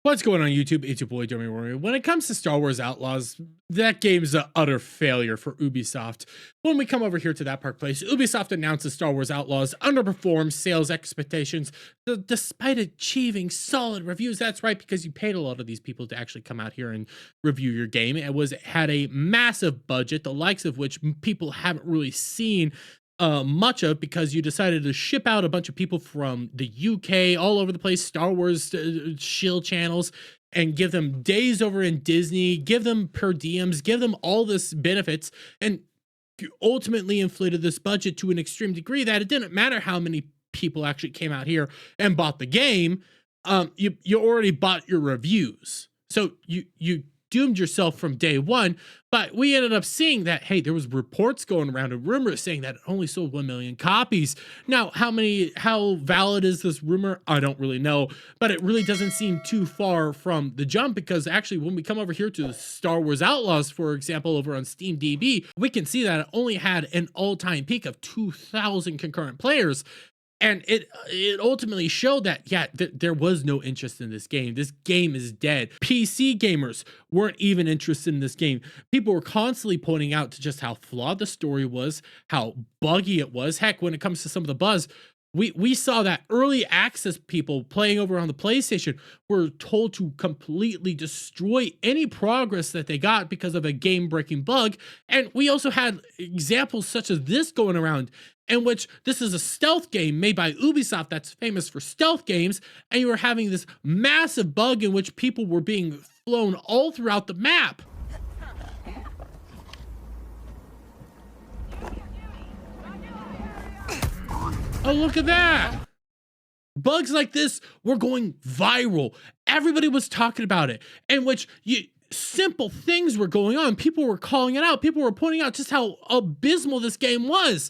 What's going on YouTube? It's your boy Jeremy Warrior. When it comes to Star Wars Outlaws, that game's an utter failure for Ubisoft. When we come over here to that Park Place, Ubisoft announces Star Wars Outlaws underperformed sales expectations despite achieving solid reviews. That's right, because you paid a lot of these people to actually come out here and review your game. It had a massive budget, the likes of which people haven't really seen much of, because you decided to ship out a bunch of people from the UK all over the place, Star Wars shield channels, and give them days over in Disney, give them per diems, give them all this benefits, and you ultimately inflated this budget to an extreme degree that it didn't matter how many people actually came out here and bought the game. You already bought your reviews, so you doomed yourself from day one. But we ended up seeing that, hey, there was reports going around and rumors saying that it only sold 1 million copies. Now, how valid is this rumor? I don't really know, but it really doesn't seem too far from the jump, because actually when we come over here to the Star Wars Outlaws, for example, over on Steam DB, we can see that it only had an all-time peak of 2,000 concurrent players. And it ultimately showed that, yeah, there was no interest in this game. This game is dead. PC gamers weren't even interested in this game. People were constantly pointing out to just how flawed the story was, how buggy it was. Heck, when it comes to some of the buzz, we saw that early access people playing over on the PlayStation were told to completely destroy any progress that they got because of a game-breaking bug. And we also had examples such as this going around, in which this is a stealth game made by Ubisoft that's famous for stealth games, and you were having this massive bug in which people were being flown all throughout the map. Oh, look at that. Bugs like this were going viral. Everybody was talking about it, in which simple things were going on. People were calling it out. People were pointing out just how abysmal this game was.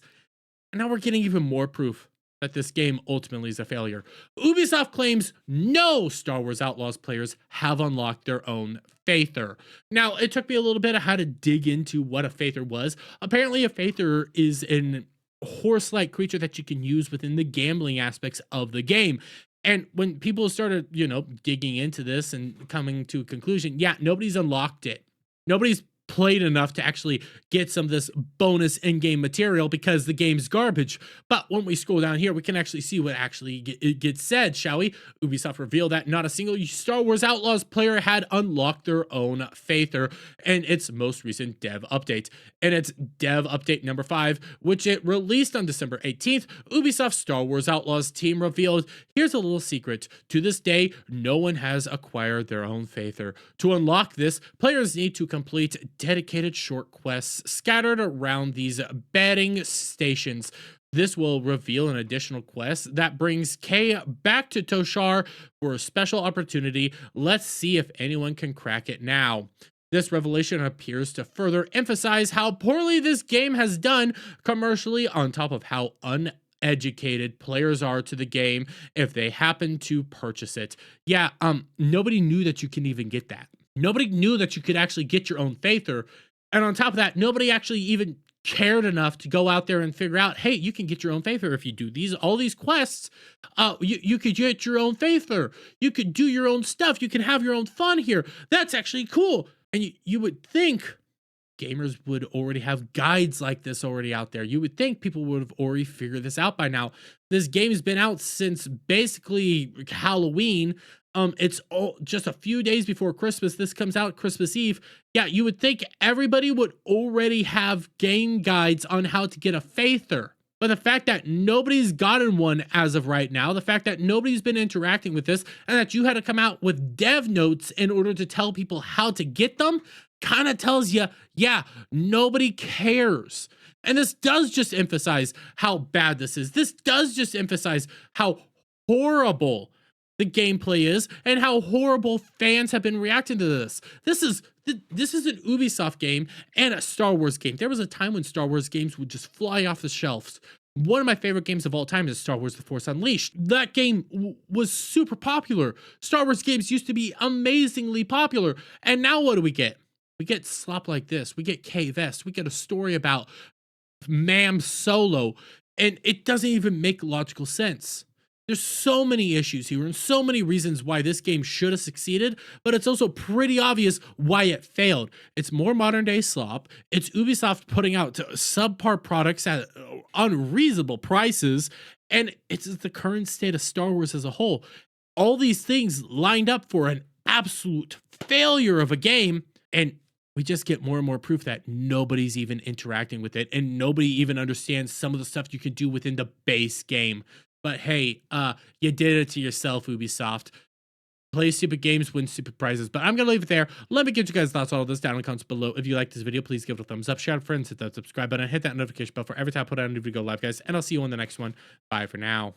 And now we're getting even more proof that this game ultimately is a failure. Ubisoft claims no Star Wars Outlaws players have unlocked their own Faither. Now, it took me a little bit of how to dig into what a Faither was. Apparently, a Faither is an horse-like creature that you can use within the gambling aspects of the game. And when people started, digging into this and coming to a conclusion, yeah, nobody's unlocked it. Nobody's played enough to actually get some of this bonus in-game material, because the game's garbage. But when we scroll down here, we can actually see what actually gets said, shall we? Ubisoft revealed that not a single Star Wars Outlaws player had unlocked their own Faither in its most recent dev update. And it's dev update number 5, which it released on December 18th, Ubisoft Star Wars Outlaws team revealed, here's a little secret. To this day, no one has acquired their own Faither. To unlock this, players need to complete dedicated short quests scattered around these betting stations. This will reveal an additional quest that brings Kay back to Toshar for a special opportunity. Let's see if anyone can crack it now. This revelation appears to further emphasize how poorly this game has done commercially, on top of how uneducated players are to the game if they happen to purchase it. Yeah, nobody knew that you can even get that. Nobody knew that you could actually get your own Faither. And on top of that, nobody actually even cared enough to go out there and figure out, hey, you can get your own Faither if you do all these quests. You could get your own Faither. You could do your own stuff. You can have your own fun here. That's actually cool. And you would think gamers would already have guides like this already out there. You would think people would have already figured this out by now. This game has been out since basically Halloween. It's just a few days before Christmas. This comes out Christmas Eve. Yeah, you would think everybody would already have game guides on how to get a Faither. But the fact that nobody's gotten one as of right now, the fact that nobody's been interacting with this, and that you had to come out with dev notes in order to tell people how to get them, kind of tells you, yeah, nobody cares. And this does just emphasize how bad this is. This does just emphasize how horrible the gameplay is and how horrible fans have been reacting to this. This is an Ubisoft game and a Star Wars game. There was a time when Star Wars games would just fly off the shelves. One of my favorite games of all time is Star Wars The Force Unleashed. That game was super popular. Star Wars games used to be amazingly popular. And now what do we get? We get slop like this. We get K-Vest. We get a story about Mam Solo. And it doesn't even make logical sense. There's so many issues here and so many reasons why this game should have succeeded, but it's also pretty obvious why it failed. It's more modern day slop. It's Ubisoft putting out subpar products at unreasonable prices, and it's the current state of Star Wars as a whole. All these things lined up for an absolute failure of a game, and we just get more and more proof that nobody's even interacting with it and nobody even understands some of the stuff you can do within the base game. But hey, you did it to yourself, Ubisoft. Play stupid games, win stupid prizes. But I'm gonna leave it there. Let me get you guys' thoughts on all this down in the comments below. If you like this video, please give it a thumbs up, share it with friends, hit that subscribe button, hit that notification bell for every time I put out a new video live, guys. And I'll see you on the next one. Bye for now.